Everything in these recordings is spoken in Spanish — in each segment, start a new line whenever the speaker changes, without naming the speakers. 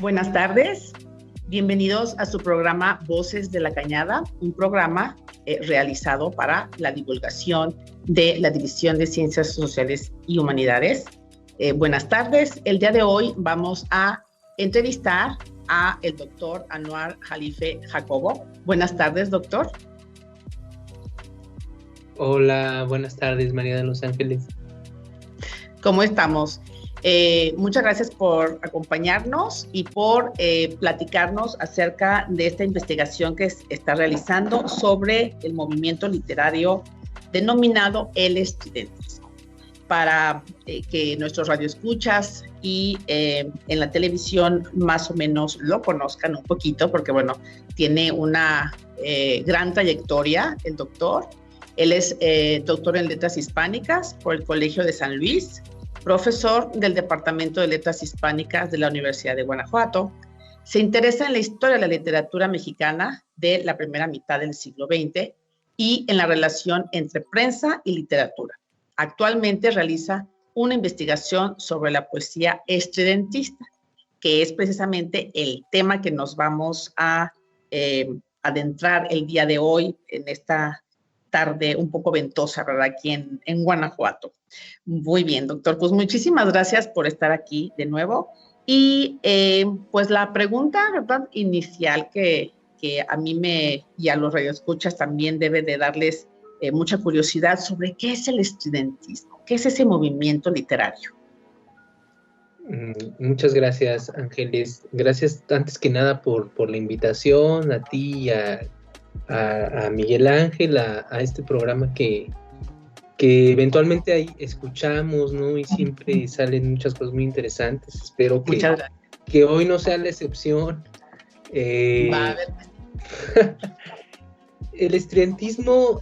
Buenas tardes, bienvenidos a su programa Voces de la Cañada, un programa realizado para la divulgación de la División de Ciencias Sociales y Humanidades. Buenas tardes, el día de hoy vamos a entrevistar a el doctor Anwar Jalife Jacobo. Buenas tardes, doctor.
Hola, buenas tardes, María de Los Ángeles.
¿Cómo estamos? Muchas gracias por acompañarnos y por platicarnos acerca de esta investigación que está realizando sobre el movimiento literario denominado el estridentismo. Para que nuestros radioescuchas y en la televisión más o menos lo conozcan un poquito, porque bueno, tiene una gran trayectoria el doctor. Él es doctor en Letras Hispánicas por el Colegio de San Luis, profesor del Departamento de Letras Hispánicas de la Universidad de Guanajuato. Se interesa en la historia de la literatura mexicana de la primera mitad del siglo XX y en la relación entre prensa y literatura. Actualmente realiza una investigación sobre la poesía estridentista, que es precisamente el tema que nos vamos a adentrar el día de hoy en esta tarde un poco ventosa, ¿verdad? Aquí en Guanajuato. Muy bien, doctor. Pues muchísimas gracias por estar aquí de nuevo. Y pues la pregunta, ¿verdad?, inicial que a mí y a los radioescuchas también debe de darles mucha curiosidad sobre qué es el estridentismo, qué es ese movimiento literario.
Muchas gracias, Ángeles. Gracias antes que nada por la invitación, a ti y a Miguel Ángel, a este programa que eventualmente ahí escuchamos, ¿no? Y siempre salen muchas cosas muy interesantes. Espero que hoy no sea la excepción.
Va a ver.
El estridentismo,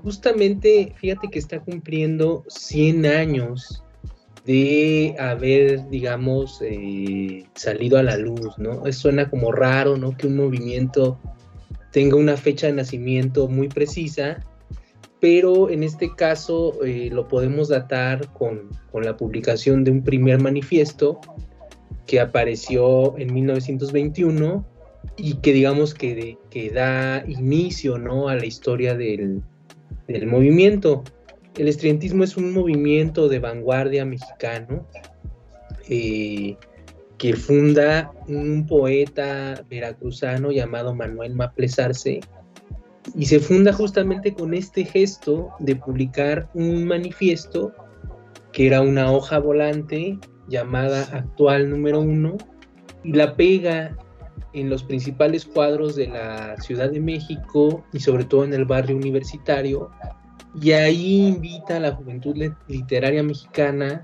justamente, fíjate que está cumpliendo 100 años de haber, digamos, salido a la luz, ¿no? Suena como raro, ¿no?, que un movimiento tenga una fecha de nacimiento muy precisa, pero en este caso lo podemos datar con la publicación de un primer manifiesto que apareció en 1921 y que digamos que da inicio, ¿no?, a la historia del movimiento. El estridentismo es un movimiento de vanguardia mexicano que funda un poeta veracruzano llamado Manuel Maples Arce, y se funda justamente con este gesto de publicar un manifiesto que era una hoja volante llamada Actual número 1, y la pega en los principales cuadros de la Ciudad de México y sobre todo en el barrio universitario, y ahí invita a la juventud literaria mexicana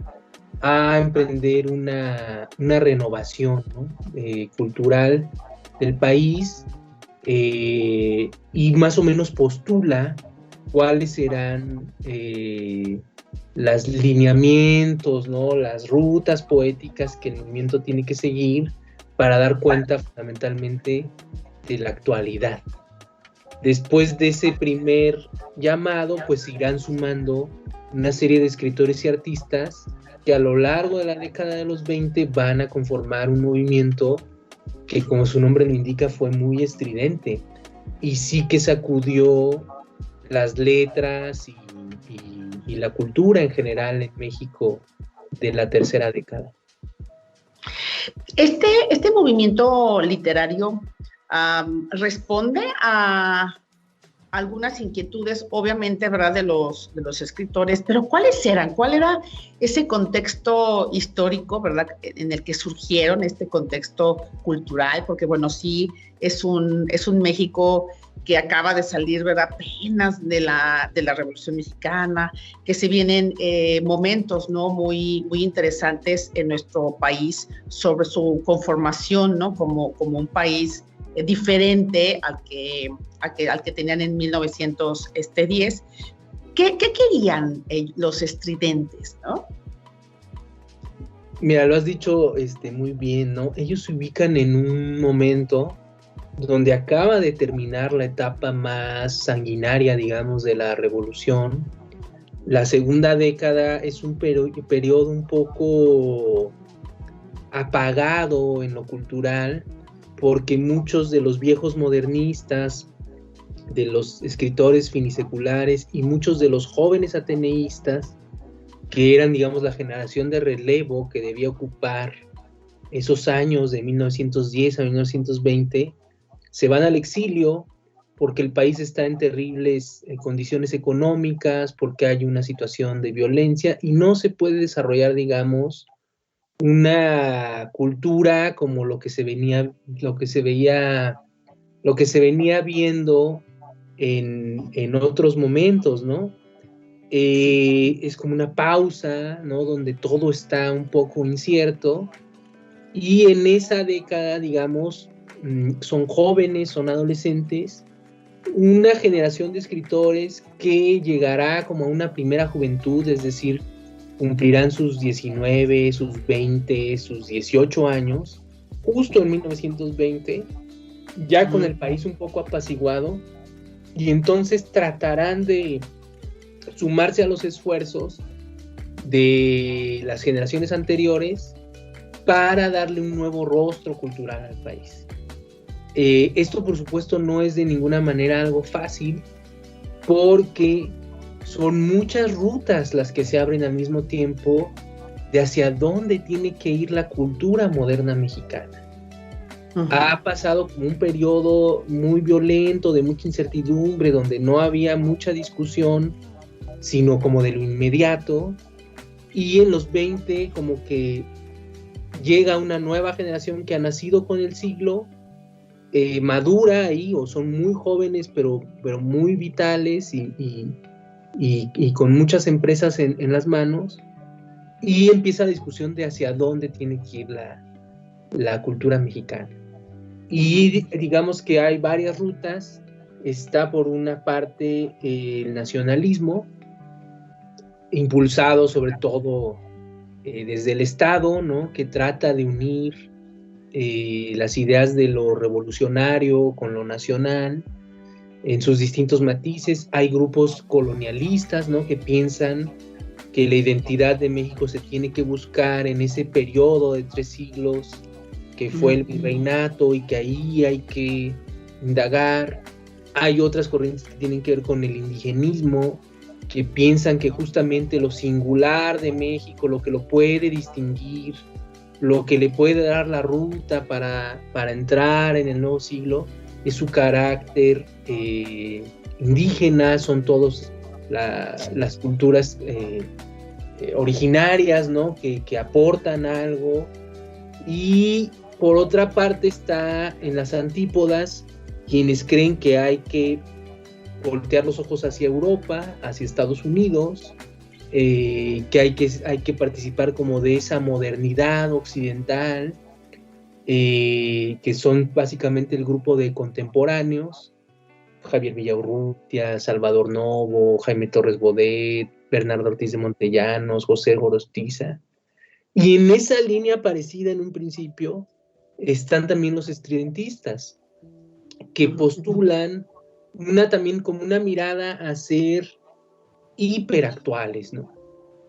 a emprender una renovación, ¿no?, cultural del país, y más o menos postula cuáles serán los lineamientos, ¿no?, las rutas poéticas que el movimiento tiene que seguir para dar cuenta fundamentalmente de la actualidad. Después de ese primer llamado, pues irán sumando una serie de escritores y artistas que a lo largo de la década de los 20 van a conformar un movimiento que, como su nombre lo indica, fue muy estridente y sí que sacudió las letras y la cultura en general en México de la tercera década.
Este movimiento literario responde a algunas inquietudes, obviamente, ¿verdad?, de los escritores, pero ¿cuáles eran? ¿Cuál era ese contexto histórico, ¿verdad?, en el que surgieron, este contexto cultural? Porque, bueno, sí, es un México que acaba de salir, ¿verdad?, apenas de la Revolución Mexicana, que se vienen momentos, ¿no?, muy, muy interesantes en nuestro país sobre su conformación, ¿no?, como un país diferente al que tenían en 1910. ¿Qué querían los estridentes, no?
Mira, lo has dicho muy bien, ¿no? Ellos se ubican en un momento donde acaba de terminar la etapa más sanguinaria, digamos, de la revolución. La segunda década es un periodo un poco apagado en lo cultural, porque muchos de los viejos modernistas, de los escritores finiseculares y muchos de los jóvenes ateneístas, que eran, digamos, la generación de relevo que debía ocupar esos años de 1910 a 1920, se van al exilio porque el país está en terribles condiciones económicas, porque hay una situación de violencia y no se puede desarrollar, digamos, una cultura como lo que se venía viendo en otros momentos, ¿no? Es como una pausa, ¿no? Donde todo está un poco incierto, y en esa década, digamos, son jóvenes, son adolescentes, una generación de escritores que llegará como a una primera juventud, es decir, cumplirán sus 19, sus 20, sus 18 años, justo en 1920, ya con el país un poco apaciguado, y entonces tratarán de sumarse a los esfuerzos de las generaciones anteriores para darle un nuevo rostro cultural al país. Esto, por supuesto, no es de ninguna manera algo fácil, porque son muchas rutas las que se abren al mismo tiempo de hacia dónde tiene que ir la cultura moderna mexicana. Uh-huh. Ha pasado como un periodo muy violento, de mucha incertidumbre, donde no había mucha discusión, sino como de lo inmediato, y en los 20 como que llega una nueva generación que ha nacido con el siglo, madura ahí, o son muy jóvenes, pero muy vitales y con muchas empresas en las manos, y empieza la discusión de hacia dónde tiene que ir la cultura mexicana. Y digamos que hay varias rutas. Está por una parte el nacionalismo, impulsado sobre todo desde el Estado, ¿no? Que trata de unir las ideas de lo revolucionario con lo nacional en sus distintos matices. Hay grupos colonialistas, ¿no? Que piensan que la identidad de México se tiene que buscar en ese periodo de 3 siglos que fue el virreinato, y que ahí hay que indagar. Hay otras corrientes que tienen que ver con el indigenismo, que piensan que justamente lo singular de México, lo que lo puede distinguir, lo que le puede dar la ruta para entrar en el nuevo siglo, es su carácter indígena. Son todas las culturas originarias, ¿no? que aportan algo. Y por otra parte está en las antípodas quienes creen que hay que voltear los ojos hacia Europa, hacia Estados Unidos, que hay que participar como de esa modernidad occidental, que son básicamente el grupo de contemporáneos: Javier Villaurrutia, Salvador Novo, Jaime Torres Bodet, Bernardo Ortiz de Montellanos, José Gorostiza. Y en esa línea parecida en un principio están también los estridentistas, que postulan también como una mirada a ser hiperactuales, ¿no?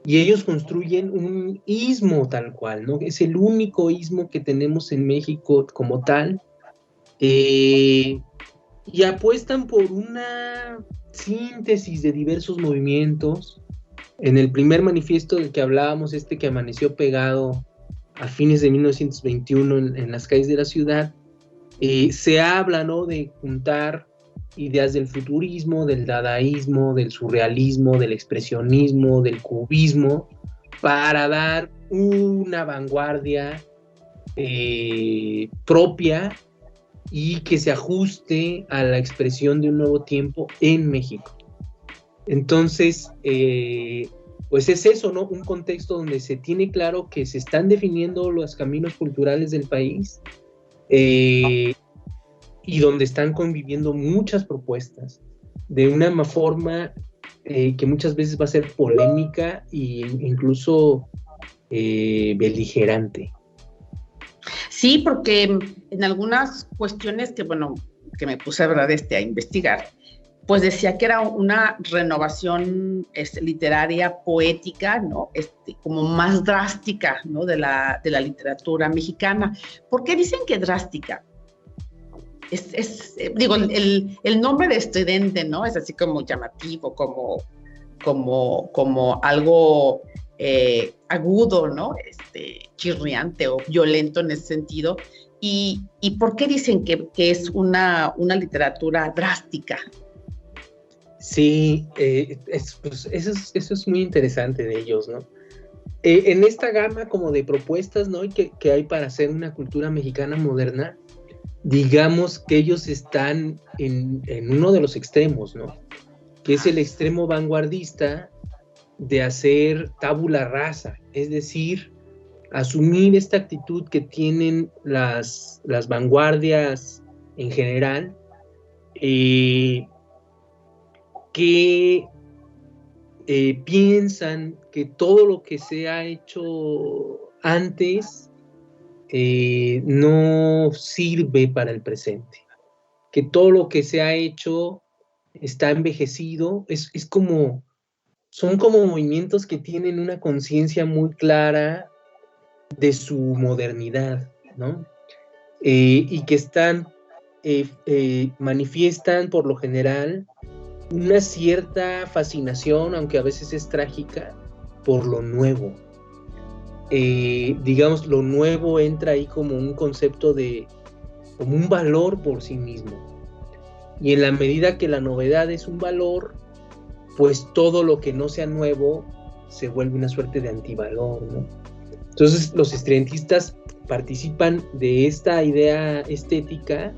Y ellos construyen un istmo tal cual, ¿no? Es el único istmo que tenemos en México como tal, y apuestan por una síntesis de diversos movimientos. En el primer manifiesto del que hablábamos, que amaneció pegado a fines de 1921 en las calles de la ciudad, se habla, ¿no?, de juntar ideas del futurismo, del dadaísmo, del surrealismo, del expresionismo, del cubismo, para dar una vanguardia propia y que se ajuste a la expresión de un nuevo tiempo en México. Entonces, pues es eso, ¿no? Un contexto donde se tiene claro que se están definiendo los caminos culturales del país, y donde están conviviendo muchas propuestas de una forma que muchas veces va a ser polémica e incluso beligerante.
Sí, porque en algunas cuestiones que me puse a investigar, pues decía que era una renovación literaria, poética, ¿no? Como más drástica, ¿no? De la literatura mexicana. ¿Por qué dicen que drástica? Digo, el nombre de estridente, ¿no? Es así como llamativo, como algo agudo, ¿no? Chirriante o violento en ese sentido. ¿Y por qué dicen que es una literatura drástica?
Sí, pues eso es muy interesante de ellos, ¿no? En esta gama como de propuestas, ¿no? que hay para hacer una cultura mexicana moderna, digamos que ellos están en uno de los extremos, ¿no? Que es el extremo vanguardista de hacer tabula rasa, es decir, asumir esta actitud que tienen las vanguardias en general, que piensan que todo lo que se ha hecho antes no sirve para el presente, que todo lo que se ha hecho está envejecido, son como movimientos que tienen una conciencia muy clara de su modernidad, ¿no? Y que manifiestan por lo general una cierta fascinación, aunque a veces es trágica, por lo nuevo. Digamos, lo nuevo entra ahí como un concepto como un valor por sí mismo. Y en la medida que la novedad es un valor, pues todo lo que no sea nuevo se vuelve una suerte de antivalor, ¿no? Entonces los estridentistas participan de esta idea estética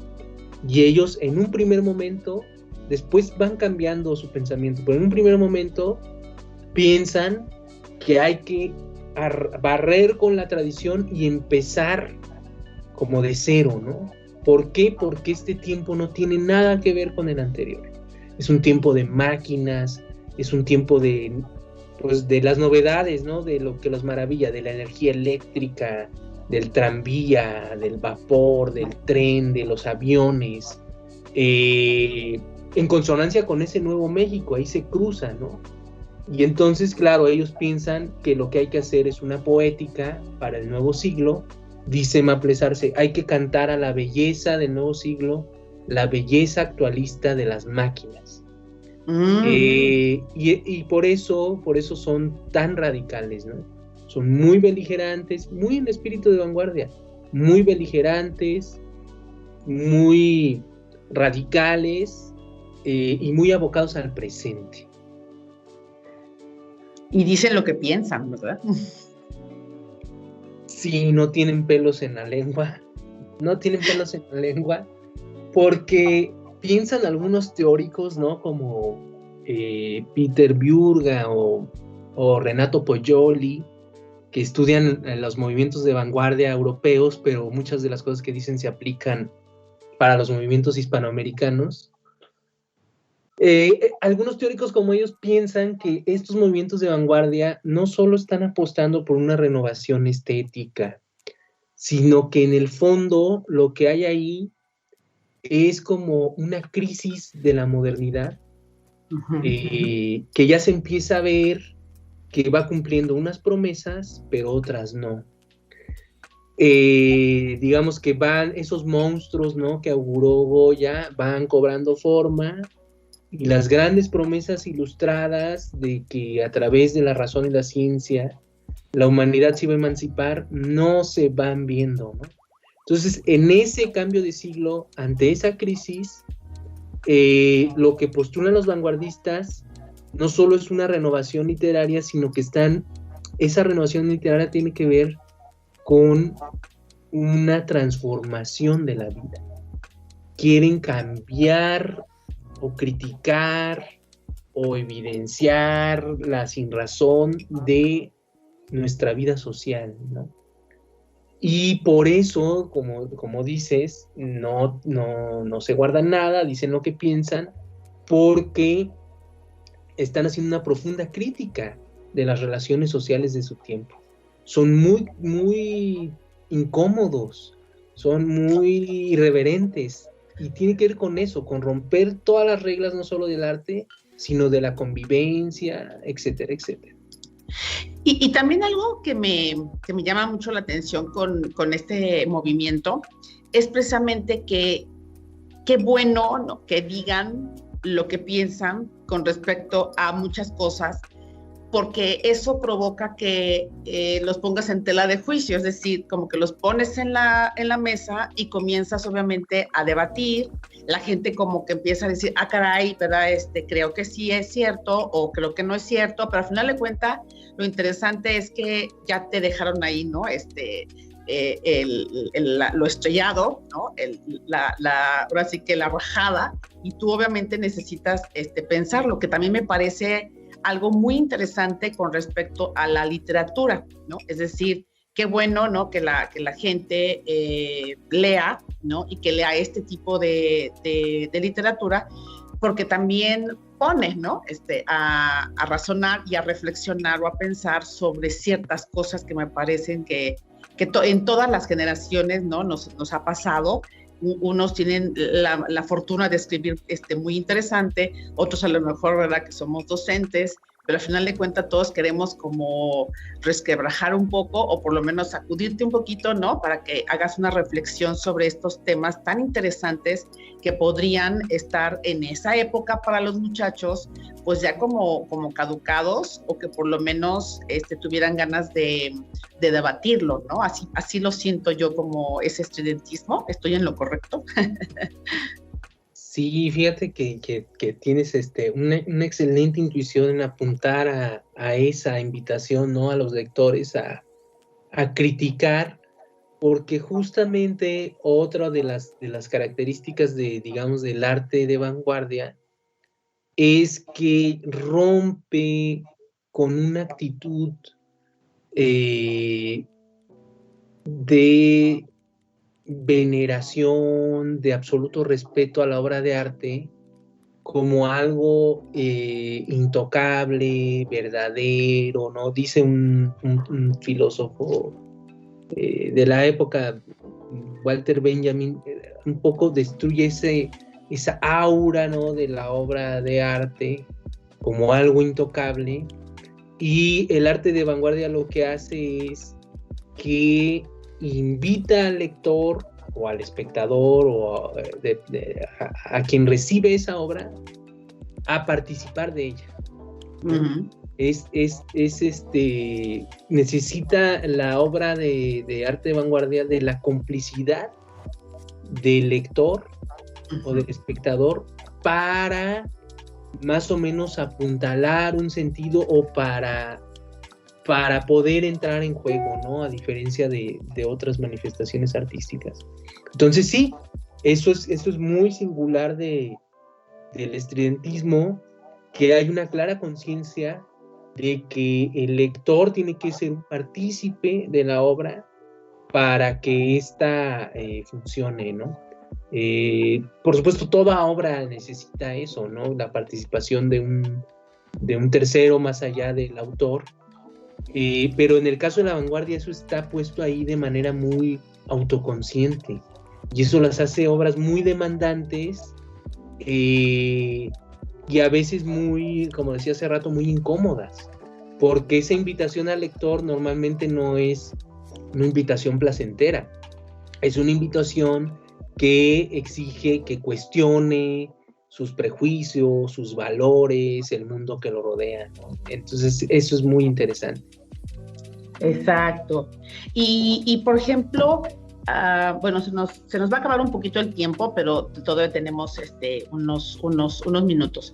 y ellos en un primer momento, después van cambiando su pensamiento, pero en un primer momento piensan que hay que barrer con la tradición y empezar como de cero, ¿no? ¿Por qué? Porque este tiempo no tiene nada que ver con el anterior. Es un tiempo de máquinas, es un tiempo de las novedades, ¿no? De lo que los maravilla, de la energía eléctrica, del tranvía, del vapor, del tren, de los aviones, en consonancia con ese nuevo México, ahí se cruza, ¿no? Y entonces, claro, ellos piensan que lo que hay que hacer es una poética para el nuevo siglo. Dice Maples Arce, hay que cantar a la belleza del nuevo siglo, la belleza actualista de las máquinas. Y por eso son tan radicales, ¿no? Son muy beligerantes, muy en espíritu de vanguardia, muy beligerantes, muy radicales y muy abocados al presente.
Y dicen lo que piensan, ¿verdad?
Sí, no tienen pelos en la lengua, porque piensan algunos teóricos, ¿no? Como Peter Bjurga o Renato Poglioli, que estudian los movimientos de vanguardia europeos, pero muchas de las cosas que dicen se aplican para los movimientos hispanoamericanos. Algunos teóricos como ellos piensan que estos movimientos de vanguardia no solo están apostando por una renovación estética, sino que en el fondo lo que hay ahí es como una crisis de la modernidad, que ya se empieza a ver que va cumpliendo unas promesas, pero otras no. Digamos que van esos monstruos, ¿no? Que auguró Goya, van cobrando forma, y las grandes promesas ilustradas de que a través de la razón y la ciencia la humanidad se iba a emancipar no se van viendo, ¿no? Entonces, en ese cambio de siglo, ante esa crisis, lo que postulan los vanguardistas no solo es una renovación literaria, sino que esa renovación literaria tiene que ver con una transformación de la vida. Quieren cambiar o criticar o evidenciar la sinrazón de nuestra vida social, ¿no? Y por eso, como dices, no se guardan nada, dicen lo que piensan, porque están haciendo una profunda crítica de las relaciones sociales de su tiempo. Son muy, muy incómodos, son muy irreverentes, y tiene que ver con eso, con romper todas las reglas, no solo del arte, sino de la convivencia, etcétera, etcétera.
Y también algo que me llama mucho la atención con este movimiento es precisamente que qué bueno, ¿no?, que digan lo que piensan con respecto a muchas cosas, porque eso provoca que los pongas en tela de juicio, es decir, como que los pones en la mesa y comienzas obviamente a debatir, la gente como que empieza a decir, ah, caray, ¿verdad? Creo que sí es cierto o creo que no es cierto, pero al final de cuentas lo interesante es que ya te dejaron ahí, ¿no? Lo estrellado, ¿no? Ahora sí que la rajada, y tú obviamente necesitas pensar, lo que también me parece algo muy interesante con respecto a la literatura, ¿no? Es decir, qué bueno, ¿no?, que la gente lea, ¿no?, y que lea este tipo de literatura, porque también pone, ¿no?, a razonar y a reflexionar o a pensar sobre ciertas cosas que me parecen que en todas las generaciones, ¿no?, nos ha pasado. Unos tienen la fortuna de escribir muy interesante, otros a lo mejor, ¿verdad?, que somos docentes, pero al final de cuentas todos queremos como resquebrajar un poco o por lo menos sacudirte un poquito, ¿no?, para que hagas una reflexión sobre estos temas tan interesantes que podrían estar en esa época para los muchachos, pues ya como caducados, o que por lo menos tuvieran ganas de debatirlo, ¿no? Así lo siento yo, como ese estudiantismo. ¿Estoy en lo correcto?
Sí, fíjate que tienes una excelente intuición en apuntar a esa invitación, ¿no?, a los lectores a criticar, porque justamente otra de las características digamos, del arte de vanguardia es que rompe con una actitud de veneración, de absoluto respeto a la obra de arte como algo intocable, verdadero, ¿no? Dice un filósofo de la época, Walter Benjamin, un poco destruye esa aura, ¿no?, de la obra de arte como algo intocable, y el arte de vanguardia lo que hace es que invita al lector o al espectador o a quien recibe esa obra a participar de ella. Uh-huh. Necesita la obra de arte de vanguardia de la complicidad del lector, uh-huh, o del espectador, para más o menos apuntalar un sentido o para poder entrar en juego, ¿no?, a diferencia de otras manifestaciones artísticas. Entonces sí, eso es muy singular del estridentismo, que hay una clara conciencia de que el lector tiene que ser un partícipe de la obra para que ésta funcione, ¿no? Por supuesto, toda obra necesita eso, ¿no?, la participación de un tercero más allá del autor, pero en el caso de la vanguardia eso está puesto ahí de manera muy autoconsciente, y eso las hace obras muy demandantes, y a veces muy, como decía hace rato, muy incómodas, porque esa invitación al lector normalmente no es una invitación placentera, es una invitación que exige que cuestione sus prejuicios, sus valores, el mundo que lo rodea, ¿no? Entonces eso es muy interesante.
Exacto. Y por ejemplo, bueno, se nos va a acabar un poquito el tiempo, pero todavía tenemos unos minutos.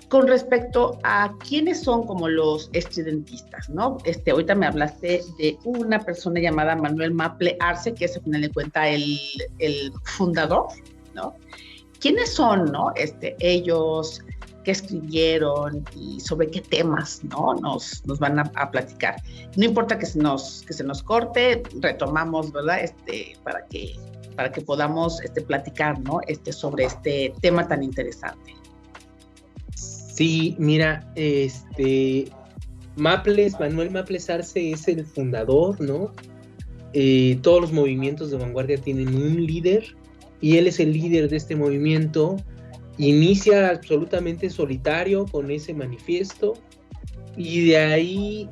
Con respecto a quiénes son como los estudiantistas, ¿no? Ahorita me hablaste de una persona llamada Manuel Maple Arce, que es, al final de cuentas, el fundador, ¿no? ¿Quiénes son, no? Ellos, qué escribieron y sobre qué temas, ¿no?, nos van a platicar. No importa que se nos corte, retomamos, ¿verdad?, para que podamos platicar, ¿no?, sobre este tema tan interesante.
Sí, mira, Manuel Maples Arce es el fundador, ¿no? Todos los movimientos de vanguardia tienen un líder, y él es el líder de este movimiento. Inicia absolutamente solitario con ese manifiesto, y de ahí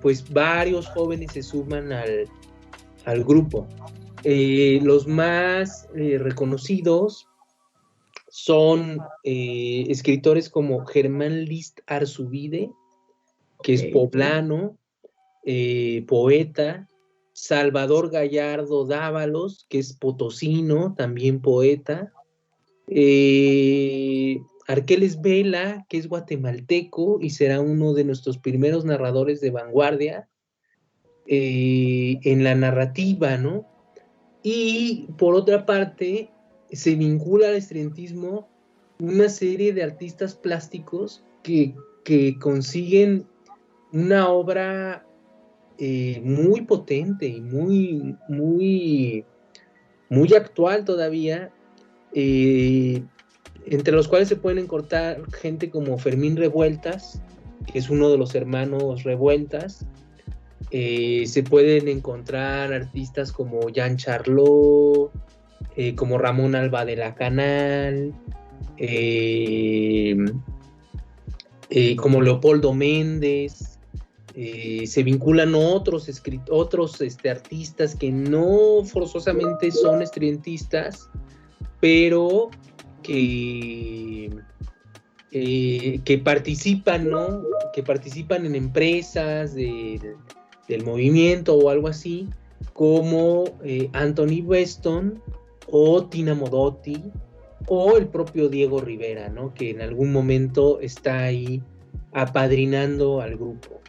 pues varios jóvenes se suman al grupo. Los más reconocidos son escritores como Germán List Arzubide, que es poblano, poeta; Salvador Gallardo Dávalos, que es potosino, también poeta; Arqueles Vela, que es guatemalteco y será uno de nuestros primeros narradores de vanguardia en la narrativa, ¿no? Y por otra parte, se vincula al estudiantismo una serie de artistas plásticos que consiguen una obra muy potente y muy, muy, muy actual todavía, entre los cuales se pueden encontrar gente como Fermín Revueltas, que es uno de los hermanos Revueltas. Se pueden encontrar artistas como Jean Charlot, como Ramón Alba de la Canal, como Leopoldo Méndez. Se vinculan otros artistas que no forzosamente son estudiantistas, pero que participan, ¿no? Que participan en empresas del movimiento o algo así, como Anthony Weston o Tina Modotti o el propio Diego Rivera, ¿no? Que en algún momento está ahí apadrinando al grupo.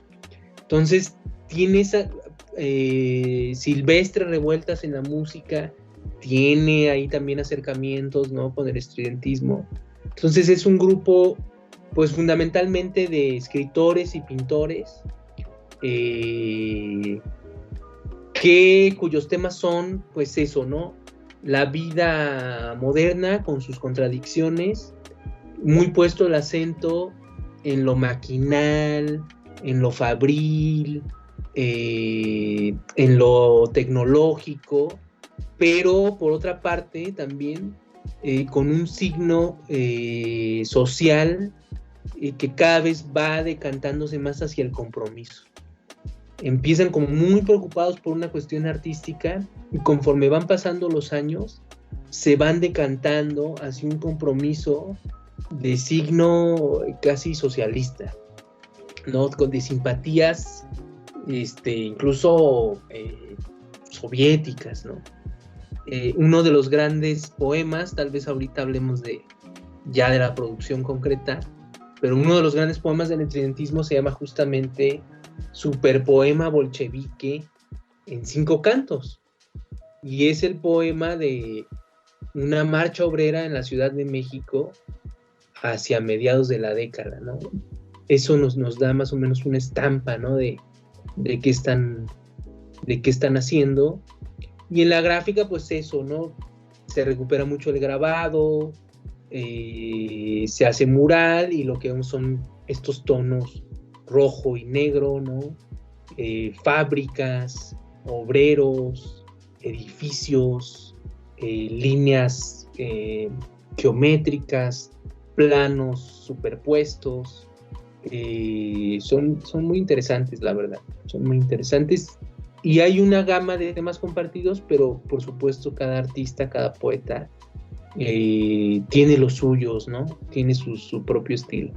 Entonces tiene esa Silvestre Revueltas en la música, tiene ahí también acercamientos, ¿no?, con el estudiantismo. Entonces es un grupo pues fundamentalmente de escritores y pintores, cuyos temas son pues eso, ¿no? La vida moderna con sus contradicciones, muy puesto el acento en lo maquinal, en lo fabril, en lo tecnológico, pero por otra parte también con un signo social que cada vez va decantándose más hacia el compromiso. Empiezan como muy preocupados por una cuestión artística y conforme van pasando los años se van decantando hacia un compromiso de signo casi socialista, ¿no? De simpatías incluso soviéticas, ¿no? Uno de los grandes poemas, tal vez ahorita hablemos ya de la producción concreta, pero uno de los grandes poemas del estudiantismo se llama justamente Superpoema Bolchevique en 5 cantos, y es el poema de una marcha obrera en la Ciudad de México hacia mediados de la década, ¿no? Eso nos da más o menos una estampa, ¿no?, de qué están haciendo. Y en la gráfica, pues eso, ¿no? Se recupera mucho el grabado, se hace mural, y lo que vemos son estos tonos rojo y negro, ¿no? Fábricas, obreros, edificios, líneas geométricas, planos superpuestos. Son muy interesantes, la verdad, son muy interesantes, y hay una gama de temas compartidos, pero por supuesto cada artista, cada poeta tiene los suyos, ¿no? Tiene su propio estilo.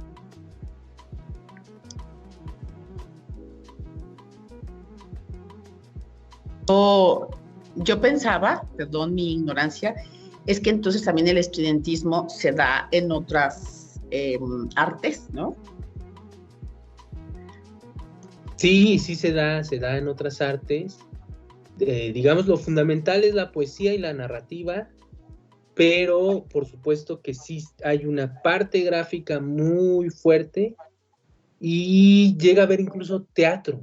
Yo pensaba, perdón mi ignorancia, es que entonces también el estudiantismo se da en otras artes, ¿no?
Sí, se da en otras artes. Digamos, lo fundamental es la poesía y la narrativa, pero por supuesto que sí hay una parte gráfica muy fuerte, y llega a haber incluso teatro.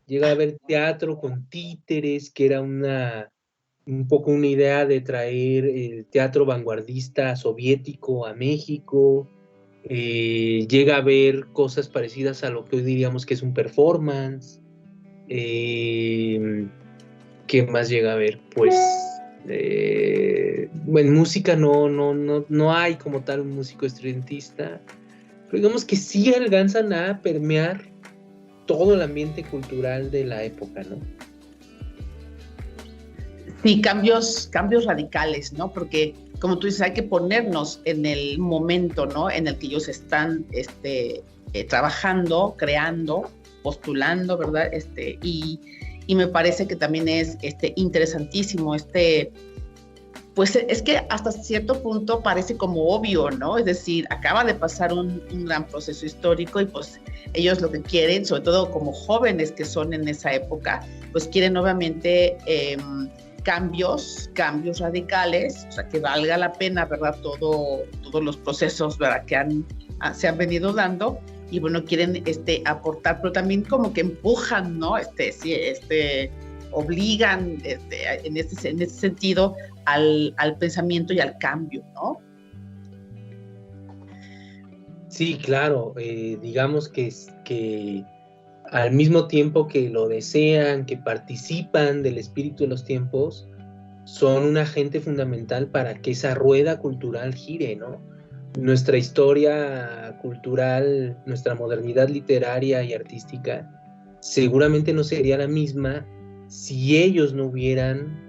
Llega a haber teatro con títeres, que era un poco una idea de traer el teatro vanguardista soviético a México. Llega a haber cosas parecidas a lo que hoy diríamos que es un performance. ¿Qué más llega a haber? Pues En música no hay como tal un músico estridentista, pero digamos que sí alcanzan a permear todo el ambiente cultural de la época, ¿no?
Sí, cambios radicales, ¿no? Porque, como tú dices, hay que ponernos en el momento, ¿no? En el que ellos están trabajando, creando, postulando, ¿verdad? Y me parece que también es interesantísimo pues es que hasta cierto punto parece como obvio, ¿no? Es decir, acaba de pasar un gran proceso histórico y pues ellos lo que quieren, sobre todo como jóvenes que son en esa época, pues quieren obviamente cambios radicales, o sea, que valga la pena, ¿verdad? Todos los procesos, ¿verdad? Que se han venido dando y bueno, quieren aportar, pero también como que empujan, ¿no? Obligan en ese sentido al pensamiento y al cambio, ¿no?
Sí, claro, digamos que al mismo tiempo que lo desean, que participan del espíritu de los tiempos, son un agente fundamental para que esa rueda cultural gire, ¿no? Nuestra historia cultural, nuestra modernidad literaria y artística, seguramente no sería la misma si ellos no hubieran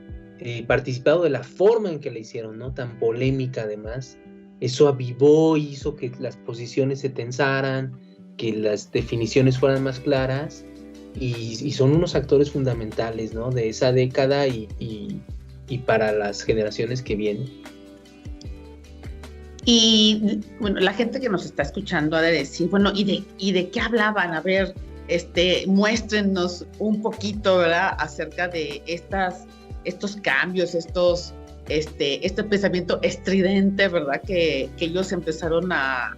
participado de la forma en que la hicieron, ¿no? Tan polémica además. Eso avivó, hizo que las posiciones se tensaran, que las definiciones fueran más claras, y son unos actores fundamentales, ¿no? De esa década y para las generaciones que vienen.
Y bueno, la gente que nos está escuchando ha de decir, bueno, ¿y de qué hablaban? A ver, muéstrenos un poquito, ¿verdad? Acerca de estos cambios, este pensamiento estridente, ¿verdad? Que ellos empezaron a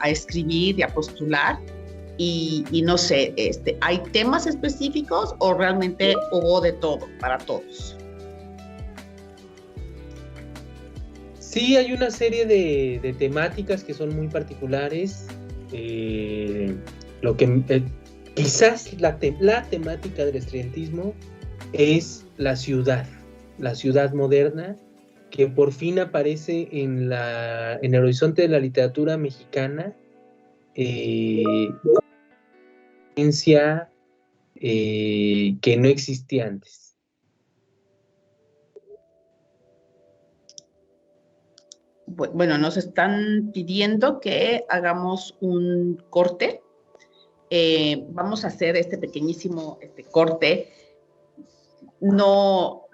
escribir y a postular. Y no sé, ¿hay temas específicos o realmente hubo de todo para todos?
Sí, hay una serie de temáticas que son muy particulares. Quizás la temática del estudiantismo es la ciudad moderna, que por fin aparece en el horizonte de la literatura mexicana, ciencia que no existía antes.
Bueno, nos están pidiendo que hagamos un corte. Vamos a hacer este pequeñísimo corte. No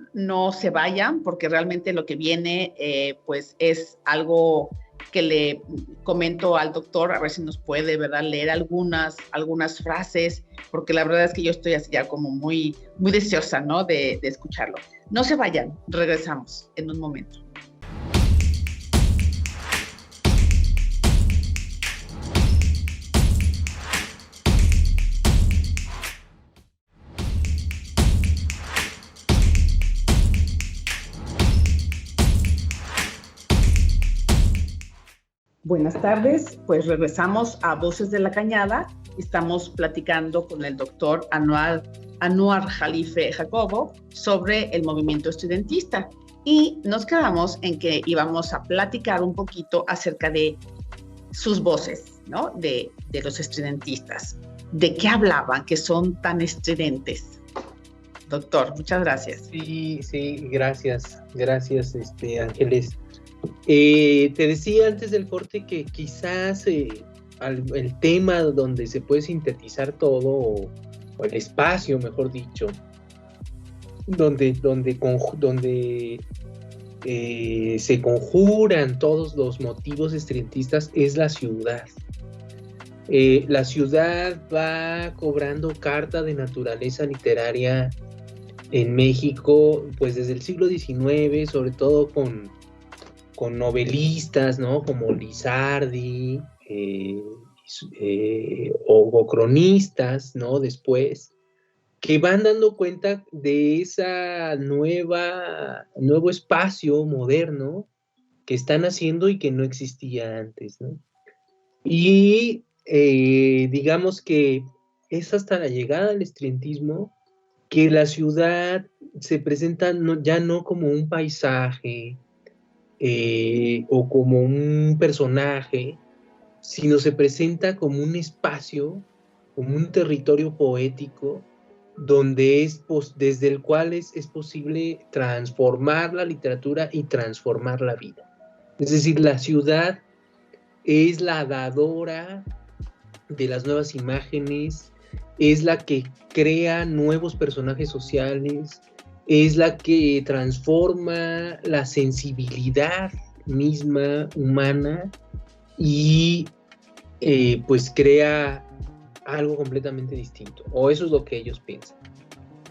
se vayan porque realmente lo que viene pues es algo que le comento al doctor, a ver si nos puede, ¿verdad?, leer algunas frases, porque la verdad es que yo estoy así ya como muy, muy deseosa, ¿no?, de escucharlo. No se vayan, regresamos en un momento. Buenas tardes, pues regresamos a Voces de la Cañada. Estamos platicando con el doctor Anwar Jalife Jacobo sobre el movimiento estudiantista y nos quedamos en que íbamos a platicar un poquito acerca de sus voces, ¿no? De los estudiantistas. ¿De qué hablaban que son tan estridentes? Doctor, muchas gracias.
Sí, gracias, Ángeles. Te decía antes del corte que quizás el tema donde se puede sintetizar todo, o el espacio, mejor dicho, donde se conjuran todos los motivos estridentistas, es la ciudad. La ciudad va cobrando carta de naturaleza literaria en México, pues desde el siglo XIX, sobre todo con novelistas, ¿no?, como Lizardi, o cronistas, ¿no?, después, que van dando cuenta de esa nuevo espacio moderno que están haciendo y que no existía antes, ¿no? Y digamos que es hasta la llegada del estudiantismo que la ciudad se presenta ya no como un paisaje o como un personaje, sino se presenta como un espacio, como un territorio poético, donde desde el cual es posible transformar la literatura y transformar la vida. Es decir, la ciudad es la dadora de las nuevas imágenes, es la que crea nuevos personajes sociales, es la que transforma la sensibilidad misma humana y pues crea algo completamente distinto, o eso es lo que ellos piensan.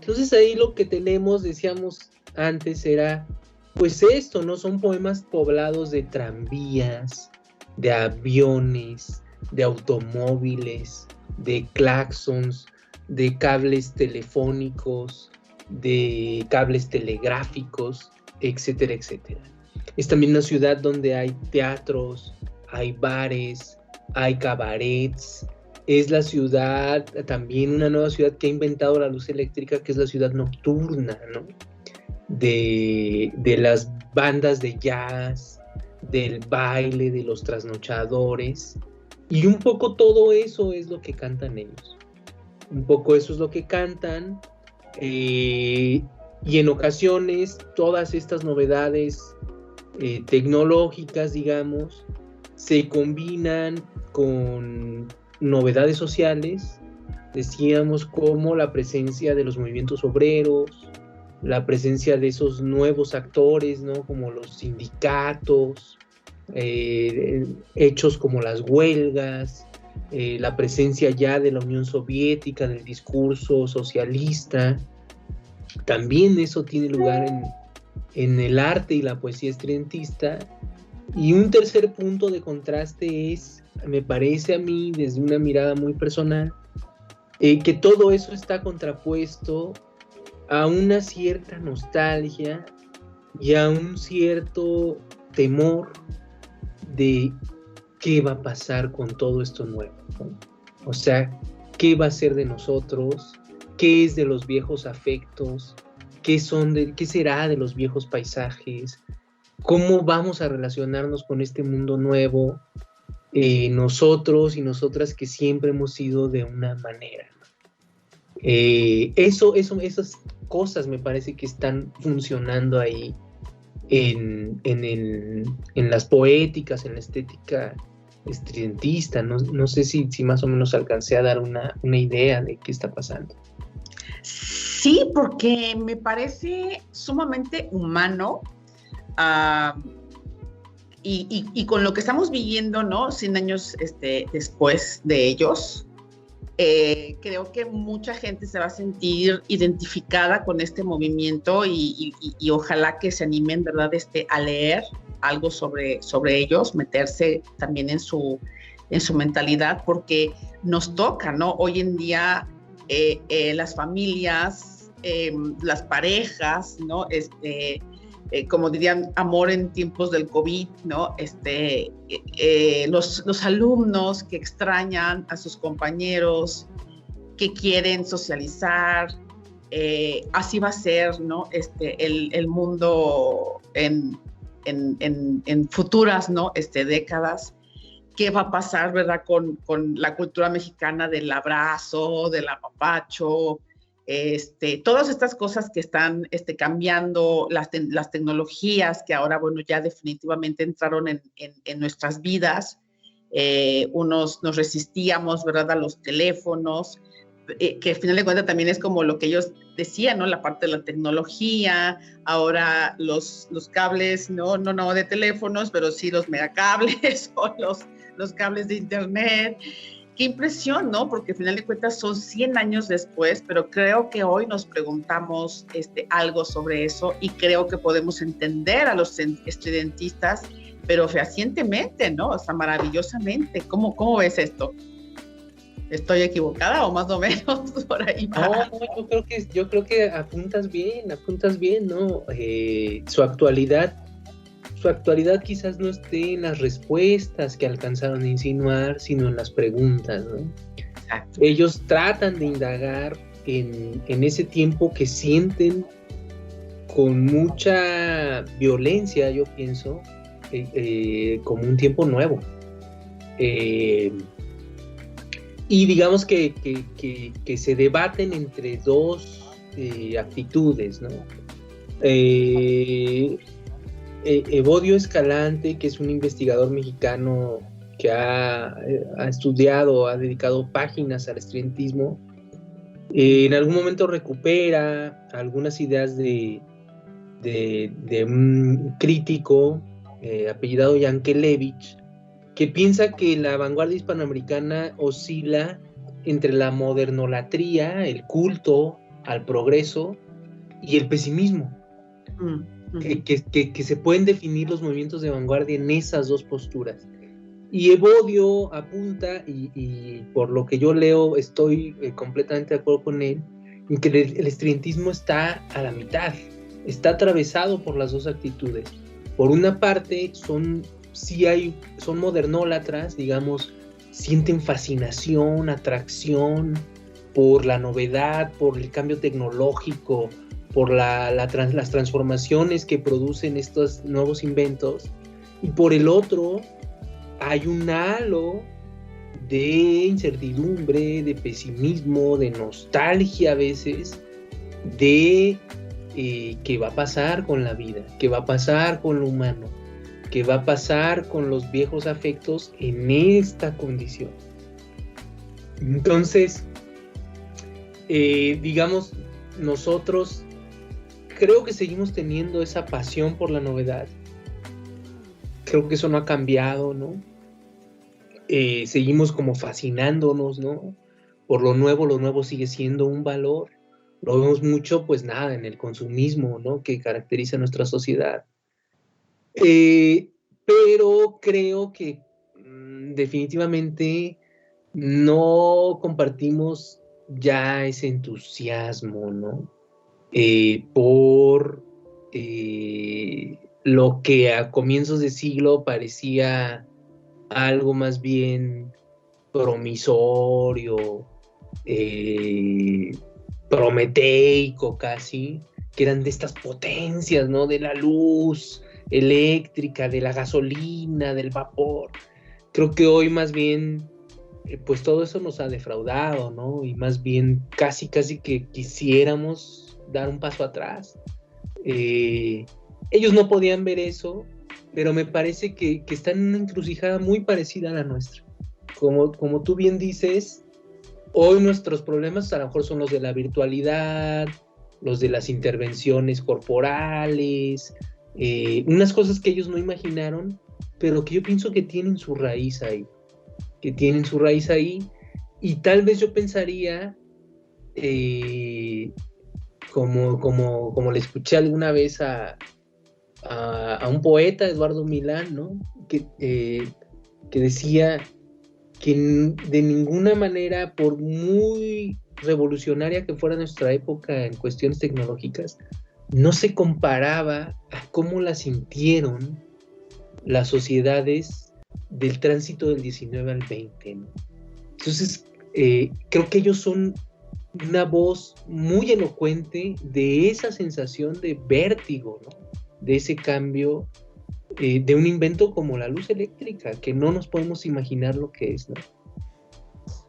Entonces ahí lo que tenemos, decíamos antes, era pues esto, ¿no? Son poemas poblados de tranvías, de aviones, de automóviles, de claxons, de cables telefónicos, de cables telegráficos, etcétera, etcétera. Es también una ciudad donde hay teatros, hay bares, hay cabarets. Es la ciudad, también una nueva ciudad que ha inventado la luz eléctrica, que es la ciudad nocturna, ¿no? De las bandas de jazz, del baile, de los trasnochadores. Y un poco todo eso es lo que cantan ellos. Un poco eso es lo que cantan. Y en ocasiones todas estas novedades tecnológicas, digamos, se combinan con novedades sociales, decíamos, como la presencia de los movimientos obreros, la presencia de esos nuevos actores, ¿no? Como los sindicatos, hechos como las huelgas, la presencia ya de la Unión Soviética, del discurso socialista. También eso tiene lugar en el arte y la poesía estridentista. Y un tercer punto de contraste es, me parece a mí, desde una mirada muy personal, que todo eso está contrapuesto a una cierta nostalgia y a un cierto temor de qué va a pasar con todo esto nuevo, ¿no? O sea, qué va a ser de nosotros, qué es de los viejos afectos, qué será de los viejos paisajes, cómo vamos a relacionarnos con este mundo nuevo, nosotros y nosotras que siempre hemos sido de una manera. Esas cosas me parece que están funcionando ahí en las poéticas, en la estética estridentista. No sé si más o menos alcancé a dar una idea de qué está pasando.
Sí, porque me parece sumamente humano, y con lo que estamos viviendo, ¿no? 100 años después de ellos, creo que mucha gente se va a sentir identificada con este movimiento y ojalá que se animen, ¿verdad?, a leer algo sobre ellos, meterse también en su mentalidad, porque nos toca, ¿no? Hoy en día las familias, las parejas, ¿no? Como dirían, amor en tiempos del COVID, ¿no? Los alumnos que extrañan a sus compañeros, que quieren socializar, así va a ser, ¿no? El mundo en futuras, ¿no? Décadas. ¿Qué va a pasar, verdad, con la cultura mexicana del abrazo, del apapacho? Todas estas cosas que están cambiando, las tecnologías que ahora, bueno, ya definitivamente entraron en nuestras vidas. Unos nos resistíamos, ¿verdad?, a los teléfonos, que al final de cuentas también es como lo que ellos decían, ¿no? La parte de la tecnología, ahora los cables, no de teléfonos, pero sí los megacables o los cables de internet. Qué impresión, ¿no? Porque al final de cuentas son 100 años después, pero creo que hoy nos preguntamos algo sobre eso y creo que podemos entender a los estudiantistas, pero fehacientemente, ¿no? O sea, maravillosamente. ¿Cómo ves esto? ¿Estoy equivocada o más o menos por ahí?
No, yo creo que apuntas bien, ¿no? Su actualidad quizás no esté en las respuestas que alcanzaron a insinuar, sino en las preguntas, ¿no? Exacto. Ellos tratan de indagar en ese tiempo que sienten con mucha violencia, yo pienso, como un tiempo nuevo. Y digamos que se debaten entre dos actitudes, ¿no? Evodio Escalante, que es un investigador mexicano que ha estudiado, ha dedicado páginas al estridentismo, en algún momento recupera algunas ideas de un crítico apellidado Yankelevich, que piensa que la vanguardia hispanoamericana oscila entre la modernolatría, el culto al progreso y el pesimismo. Que se pueden definir los movimientos de vanguardia en esas dos posturas. Y Evodio apunta, y por lo que yo leo estoy completamente de acuerdo con él, en que el estridentismo está a la mitad, está atravesado por las dos actitudes. Por una parte, son modernólatras, digamos, sienten fascinación, atracción por la novedad, por el cambio tecnológico, por las transformaciones que producen estos nuevos inventos. Y por el otro, hay un halo de incertidumbre, de pesimismo, de nostalgia a veces, de qué va a pasar con la vida, qué va a pasar con lo humano, qué va a pasar con los viejos afectos en esta condición. Entonces, digamos, nosotros creo que seguimos teniendo esa pasión por la novedad. Creo que eso no ha cambiado, ¿no? Seguimos como fascinándonos, ¿no? Por lo nuevo sigue siendo un valor. Lo vemos mucho, pues nada, en el consumismo, ¿no? Que caracteriza nuestra sociedad. Pero creo que definitivamente no compartimos ya ese entusiasmo, ¿no? Por lo que a comienzos de siglo parecía algo más bien promisorio, prometeico casi, que eran de estas potencias, ¿no? De la luz eléctrica, de la gasolina, del vapor. Creo que hoy más bien, pues todo eso nos ha defraudado, ¿no? Y más bien casi que quisiéramos dar un paso atrás. Ellos no podían ver eso, pero me parece que están en una encrucijada muy parecida a la nuestra. Como tú bien dices, hoy nuestros problemas a lo mejor son los de la virtualidad, los de las intervenciones corporales, unas cosas que ellos no imaginaron, pero que yo pienso que tienen su raíz ahí, y tal vez yo pensaría, como le escuché alguna vez a un poeta, Eduardo Milán, ¿no? Que decía que de ninguna manera, por muy revolucionaria que fuera nuestra época en cuestiones tecnológicas, no se comparaba a cómo la sintieron las sociedades del tránsito del 19 al 20, ¿no? Entonces, creo que ellos son una voz muy elocuente de esa sensación de vértigo, ¿no? De ese cambio, de un invento como la luz eléctrica, que no nos podemos imaginar lo que es, ¿no?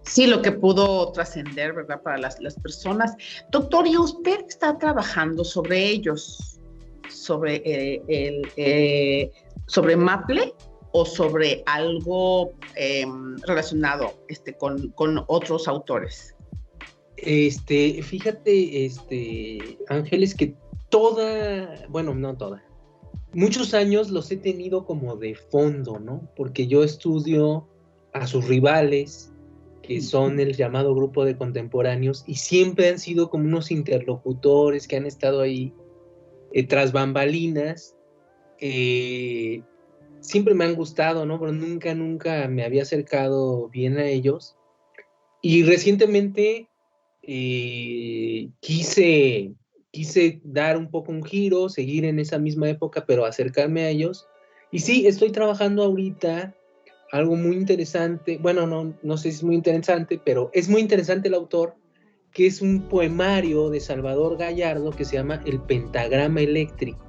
Sí, lo que pudo trascender, ¿verdad? Para las personas. Doctor, ¿y usted está trabajando sobre ellos? ¿Sobre sobre Maple o sobre algo relacionado con otros autores?
Fíjate, Ángeles, que no toda, muchos años los he tenido como de fondo, ¿no? Porque yo estudio a sus rivales, que son el llamado grupo de contemporáneos, y siempre han sido como unos interlocutores que han estado ahí tras bambalinas. Siempre me han gustado, ¿no? Pero nunca me había acercado bien a ellos. Y recientemente quise dar un poco un giro, seguir en esa misma época, pero acercarme a ellos. Y sí, estoy trabajando ahorita algo muy interesante. Bueno, no sé si es muy interesante, pero es muy interesante el autor, que es un poemario de Salvador Gallardo que se llama El Pentagrama Eléctrico.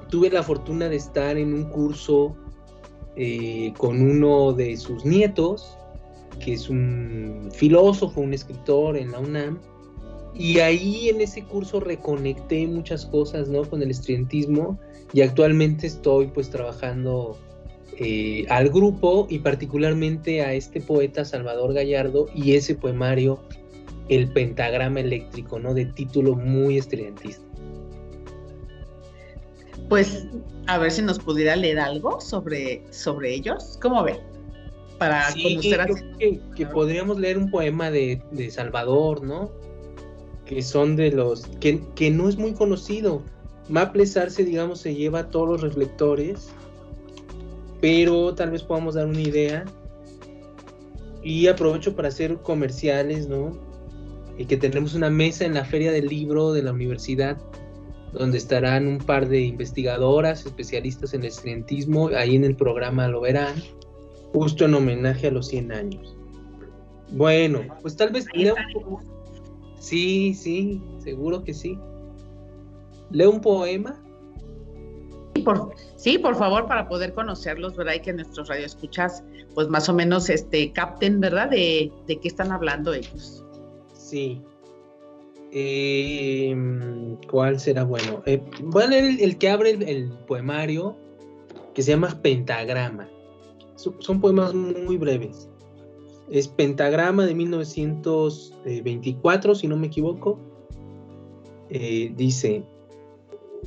Tuve la fortuna de estar en un curso con uno de sus nietos, que es un filósofo, un escritor en la UNAM, y ahí en ese curso reconecté muchas cosas, ¿no?, con el estridentismo, y actualmente estoy pues trabajando al grupo y particularmente a este poeta Salvador Gallardo y ese poemario El Pentagrama Eléctrico, ¿no?, de título muy estridentista.
Pues a ver si nos pudiera leer algo sobre ellos. ¿Cómo ve? Para conocer
yo creo que podríamos leer un poema de Salvador, ¿no? Que son de los que no es muy conocido. Maples Arce, digamos, se lleva todos los reflectores, pero tal vez podamos dar una idea. Y aprovecho para hacer comerciales, ¿no? Y que tenemos una mesa en la Feria del Libro de la universidad, donde estarán un par de investigadoras, especialistas en el estridentismo, ahí en el programa lo verán, justo en homenaje a los 100 años. Bueno, pues tal vez leo un poco. Sí, seguro que sí. ¿Leo un poema?
Sí, por favor, para poder conocerlos, ¿verdad? Y que nuestros radioescuchas, pues más o menos capten, ¿verdad? De qué están hablando ellos.
Sí. ¿Cuál será bueno? Voy a leer el que abre el poemario, que se llama Pentagrama. Son poemas muy breves. Es Pentagrama de 1924, si no me equivoco. Dice: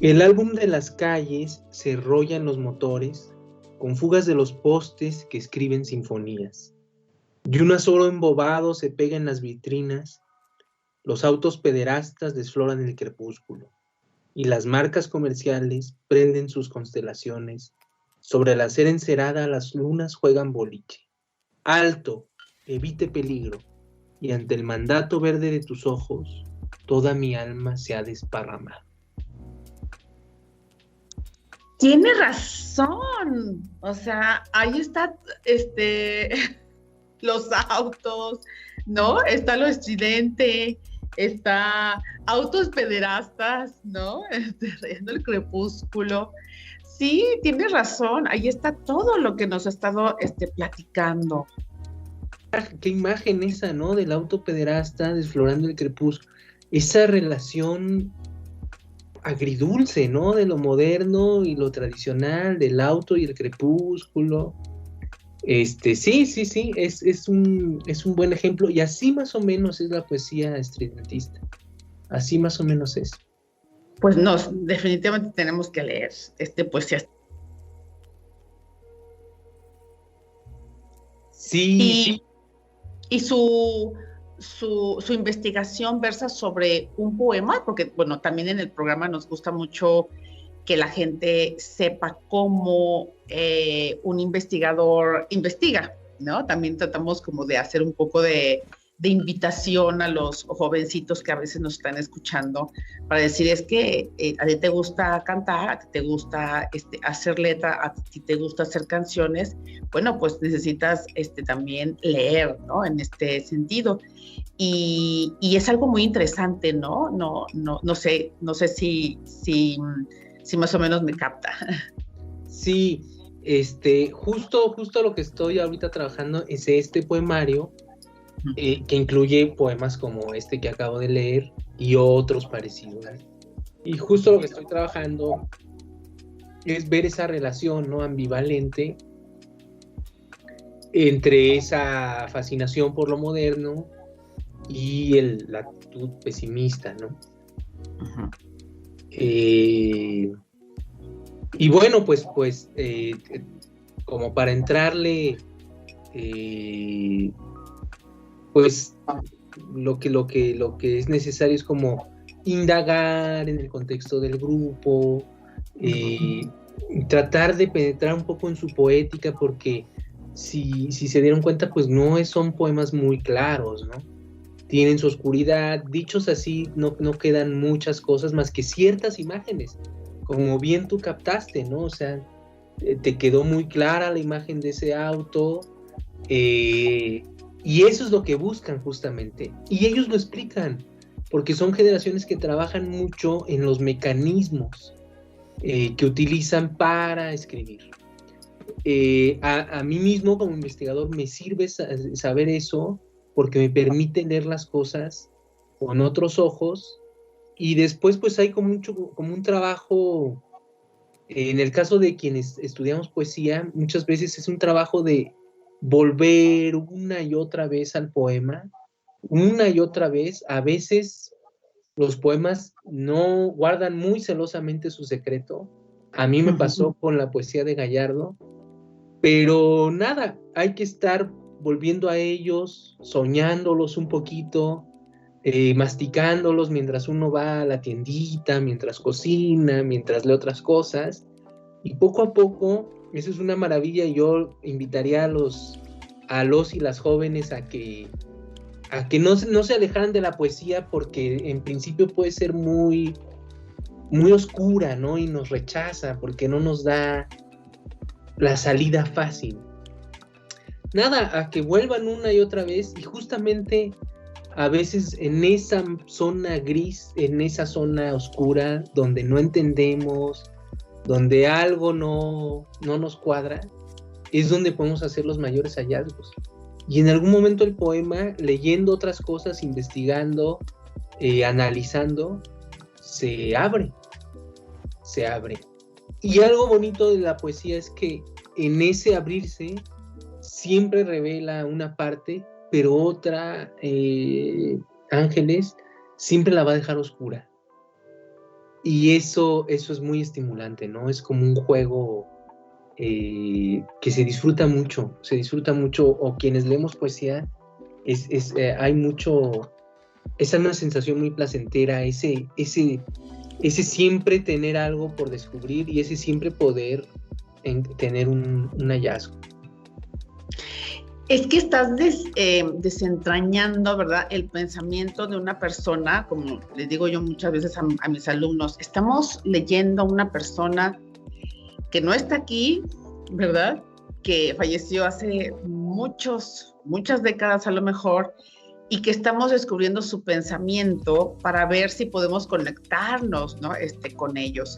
el álbum de las calles se enrolla en los motores, con fugas de los postes que escriben sinfonías. Y un azoro embobado se pega en las vitrinas. Los autos pederastas desfloran el crepúsculo, y las marcas comerciales prenden sus constelaciones. Sobre la acera encerada las lunas juegan boliche. Alto, evite peligro, y ante el mandato verde de tus ojos, toda mi alma se ha desparramado.
Tiene razón. O sea, ahí está los autos, ¿no? Está lo estridente, está autos pederastas, ¿no? Rayando el crepúsculo. Sí, tienes razón, ahí está todo lo que nos ha estado platicando.
Qué imagen esa, ¿no? Del auto pederasta desflorando el crepúsculo. Esa relación agridulce, ¿no? De lo moderno y lo tradicional, del auto y el crepúsculo. Sí, es un buen ejemplo, y así más o menos es la poesía estridentista. Así más o menos es.
Pues no, definitivamente tenemos que leer poesía.
Sí.
Y su investigación versa sobre un poema, porque bueno, también en el programa nos gusta mucho que la gente sepa cómo un investigador investiga, ¿no? También tratamos como de hacer un poco de invitación a los jovencitos que a veces nos están escuchando para decir, es que a ti te gusta cantar, a ti te gusta hacer letra, a ti te gusta hacer canciones, bueno, pues necesitas también leer, ¿no? En este sentido. Y es algo muy interesante, ¿no? No sé si más o menos me capta.
Sí, justo lo que estoy ahorita trabajando es este poemario, que incluye poemas como este que acabo de leer y otros parecidos. Y justo lo que estoy trabajando es ver esa relación, ¿no?, ambivalente entre esa fascinación por lo moderno y la actitud pesimista, ¿no?
Uh-huh.
Y bueno, pues como para entrarle, pues lo que es necesario es como indagar en el contexto del grupo, tratar de penetrar un poco en su poética, porque si se dieron cuenta, pues no son poemas muy claros, ¿no? Tienen su oscuridad. Dichos así, no quedan muchas cosas más que ciertas imágenes, como bien tú captaste, ¿no? O sea, te quedó muy clara la imagen de ese auto, Y eso es lo que buscan justamente. Y ellos lo explican, porque son generaciones que trabajan mucho en los mecanismos que utilizan para escribir. A mí mismo como investigador me sirve saber eso, porque me permite leer las cosas con otros ojos, y después pues hay como un trabajo, en el caso de quienes estudiamos poesía, muchas veces es un trabajo de volver una y otra vez al poema, una y otra vez. A veces los poemas no guardan muy celosamente su secreto. A mí me pasó con la poesía de Gallardo, pero nada, hay que estar volviendo a ellos, soñándolos un poquito, masticándolos mientras uno va a la tiendita, mientras cocina, mientras lee otras cosas, y poco a poco, eso es una maravilla. Y yo invitaría a los y las jóvenes a que no se alejaran de la poesía, porque en principio puede ser muy, muy oscura, ¿no? Y nos rechaza porque no nos da la salida fácil. Nada, a que vuelvan una y otra vez, y justamente a veces en esa zona gris, en esa zona oscura, donde no entendemos, donde algo no nos cuadra, es donde podemos hacer los mayores hallazgos. Y en algún momento el poema, leyendo otras cosas, investigando, analizando, se abre. Y algo bonito de la poesía es que en ese abrirse siempre revela una parte, pero otra, Ángeles, siempre la va a dejar oscura. Y eso es muy estimulante, ¿no? Es como un juego que se disfruta mucho, o quienes leemos poesía, hay mucho, esa es una sensación muy placentera, ese siempre tener algo por descubrir, y ese siempre poder tener un hallazgo.
Es que estás desentrañando, ¿verdad?, el pensamiento de una persona. Como les digo yo muchas veces a mis alumnos, estamos leyendo a una persona que no está aquí, ¿verdad?, que falleció hace muchas décadas a lo mejor, y que estamos descubriendo su pensamiento para ver si podemos conectarnos, ¿no?, con ellos.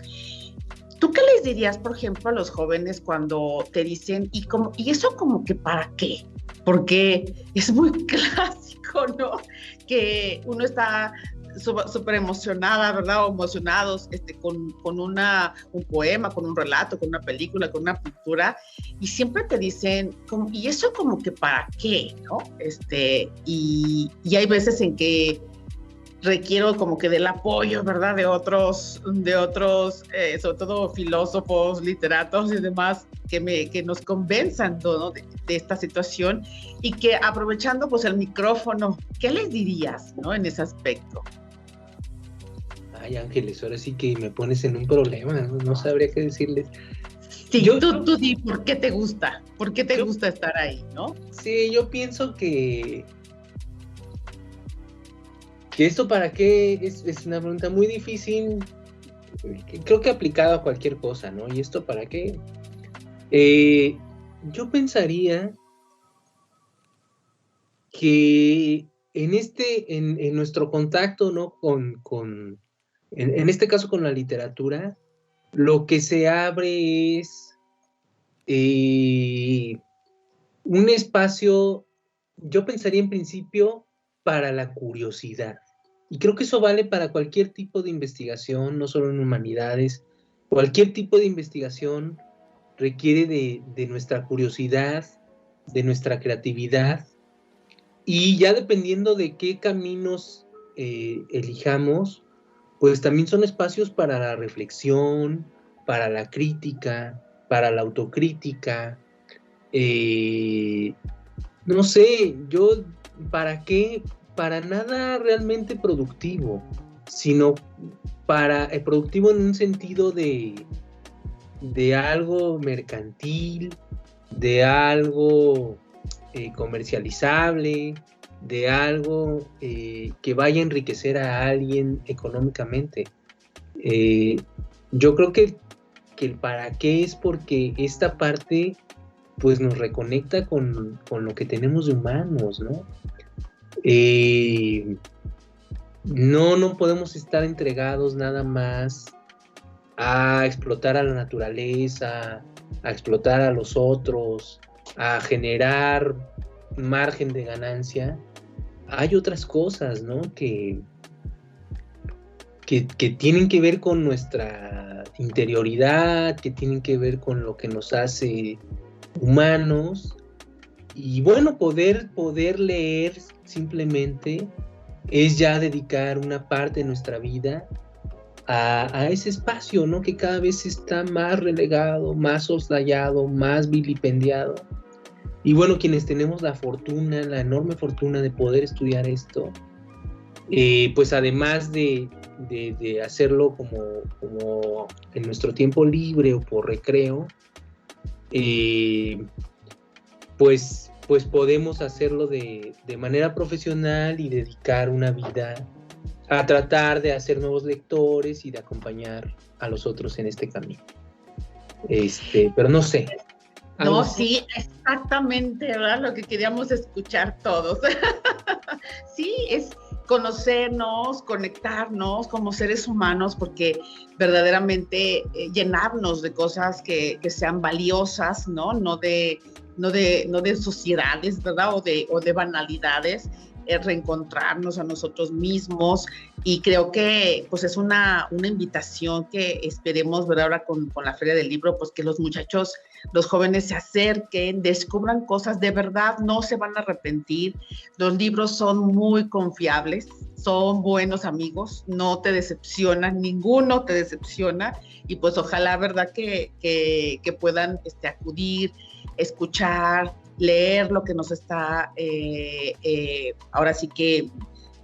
¿Tú qué les dirías, por ejemplo, a los jóvenes cuando te dicen, y eso como que para qué? Porque es muy clásico, ¿no?, que uno está súper emocionada, ¿verdad?, o emocionados con un poema, con un relato, con una película, con una pintura, y siempre te dicen, ¿y eso como que para qué?, ¿no? Y hay veces en que requiero como que del apoyo, ¿verdad?, de otros, sobre todo filósofos, literatos y demás, que nos convenzan, ¿no?, de esta situación, y que aprovechando pues el micrófono, ¿qué les dirías, ¿no?, en ese aspecto?
Ay, Ángeles, ahora sí que me pones en un problema, no sabría qué decirles.
Sí, tú di, ¿por qué te gusta? ¿Por qué te gusta estar ahí, no?
Sí, yo pienso que esto para qué es una pregunta muy difícil, creo que aplicado a cualquier cosa, ¿no? ¿Y esto para qué? Yo pensaría que en nuestro contacto, ¿no?, en este caso con la literatura, lo que se abre es un espacio, yo pensaría en principio, para la curiosidad. Y creo que eso vale para cualquier tipo de investigación, no solo en humanidades. Cualquier tipo de investigación requiere de nuestra curiosidad, de nuestra creatividad, y ya dependiendo de qué caminos elijamos, pues también son espacios para la reflexión, para la crítica, para la autocrítica. No sé, yo, ¿para qué? Para nada realmente productivo, sino para productivo en un sentido de algo mercantil, de algo comercializable, de algo que vaya a enriquecer a alguien económicamente. Yo creo que el para qué es porque esta parte pues nos reconecta con lo que tenemos de humanos, ¿no? No podemos estar entregados nada más a explotar a la naturaleza, a explotar a los otros, a generar margen de ganancia. Hay otras cosas, ¿no? Que tienen que ver con nuestra interioridad, que tienen que ver con lo que nos hace humanos. Y bueno, poder leer simplemente es ya dedicar una parte de nuestra vida a ese espacio, ¿no? Que cada vez está más relegado, más soslayado, más vilipendiado. Y bueno, quienes tenemos la enorme fortuna de poder estudiar esto, pues además de hacerlo como en nuestro tiempo libre o por recreo, pues podemos hacerlo de manera profesional y dedicar una vida a tratar de hacer nuevos lectores y de acompañar a los otros en este camino. Pero no sé.
No, sí, exactamente, ¿verdad? Lo que queríamos escuchar todos. Sí, es conocernos, conectarnos como seres humanos, porque verdaderamente llenarnos de cosas que sean valiosas, ¿no? No de sociedades, ¿verdad? O de banalidades, reencontrarnos a nosotros mismos, y creo que pues es una invitación que esperemos ver ahora con la Feria del Libro, pues que los muchachos, los jóvenes se acerquen, descubran cosas, de verdad no se van a arrepentir. Los libros son muy confiables, son buenos amigos, no te decepcionan, ninguno te decepciona, y pues ojalá, verdad, que puedan acudir, escuchar, leer lo que nos está ahora sí que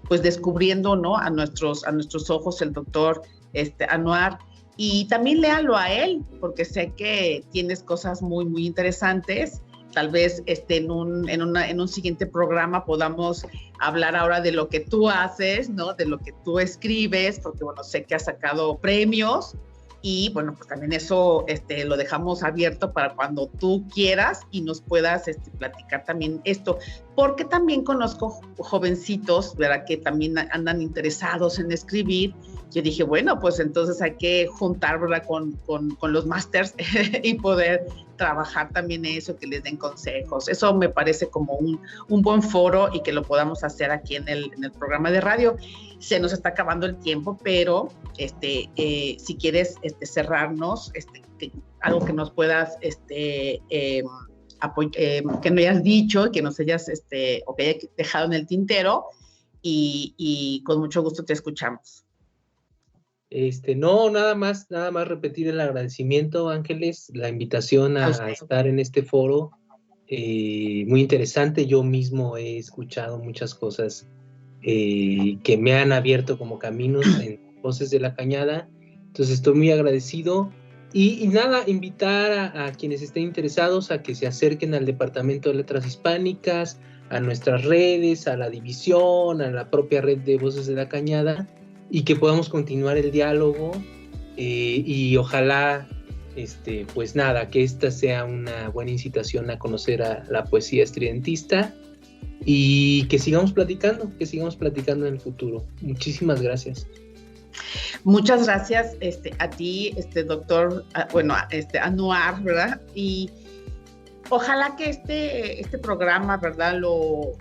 pues descubriendo, ¿no? a nuestros ojos el doctor Anouar, y también léalo a él, porque sé que tienes cosas muy, muy interesantes. Tal vez en un siguiente programa podamos hablar ahora de lo que tú haces, ¿no? De lo que tú escribes, porque bueno, sé que has sacado premios. Y bueno, pues también eso lo dejamos abierto para cuando tú quieras y nos puedas platicar también esto, porque también conozco jovencitos, ¿verdad?, que también andan interesados en escribir. Yo dije, bueno, pues entonces hay que juntar, ¿verdad?, con los másters y poder trabajar también eso, que les den consejos. Eso me parece como un buen foro, y que lo podamos hacer aquí en el programa de radio. Se nos está acabando el tiempo, pero si quieres cerrarnos, algo que nos puedas que no hayas dicho, que nos hayas o que hayas dejado en el tintero, y con mucho gusto te escuchamos.
No, nada más repetir el agradecimiento, Ángeles, la invitación a estar en este foro, muy interesante. Yo mismo he escuchado muchas cosas que me han abierto como caminos en Voces de la Cañada, entonces estoy muy agradecido, y nada, invitar a quienes estén interesados a que se acerquen al Departamento de Letras Hispánicas, a nuestras redes, a la división, a la propia red de Voces de la Cañada, y que podamos continuar el diálogo, y ojalá, pues nada, que esta sea una buena incitación a conocer a la poesía estridentista, y que sigamos platicando en el futuro. Muchísimas gracias.
Muchas gracias a ti, doctor, Anouar, ¿verdad? Y ojalá que este programa, ¿verdad?, lo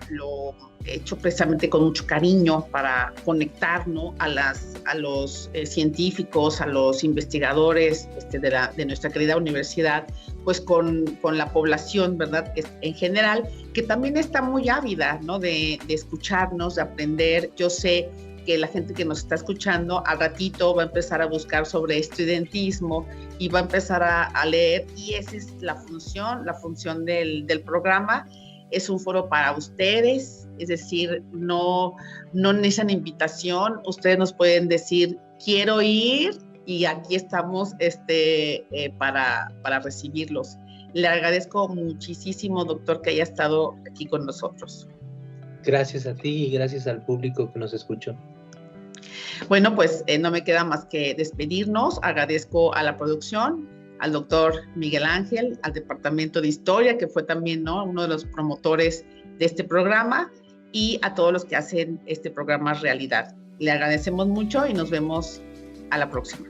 hecho precisamente con mucho cariño para conectar, ¿no?, a los científicos, a los investigadores de nuestra querida universidad, pues con la población, ¿verdad?, en general, que también está muy ávida, ¿no?, de escucharnos, de aprender. Yo sé que la gente que nos está escuchando al ratito va a empezar a buscar sobre estudiantismo y va a empezar a leer, y esa es la función del programa. Es un foro para ustedes, es decir, no necesitan invitación. Ustedes nos pueden decir, quiero ir, y aquí estamos para recibirlos. Le agradezco muchísimo, doctor, que haya estado aquí con nosotros.
Gracias a ti y gracias al público que nos escuchó.
Bueno, pues no me queda más que despedirnos. Agradezco a la producción, al doctor Miguel Ángel, al Departamento de Historia, que fue también, ¿no?, uno de los promotores de este programa, y a todos los que hacen este programa realidad. Le agradecemos mucho y nos vemos a la próxima.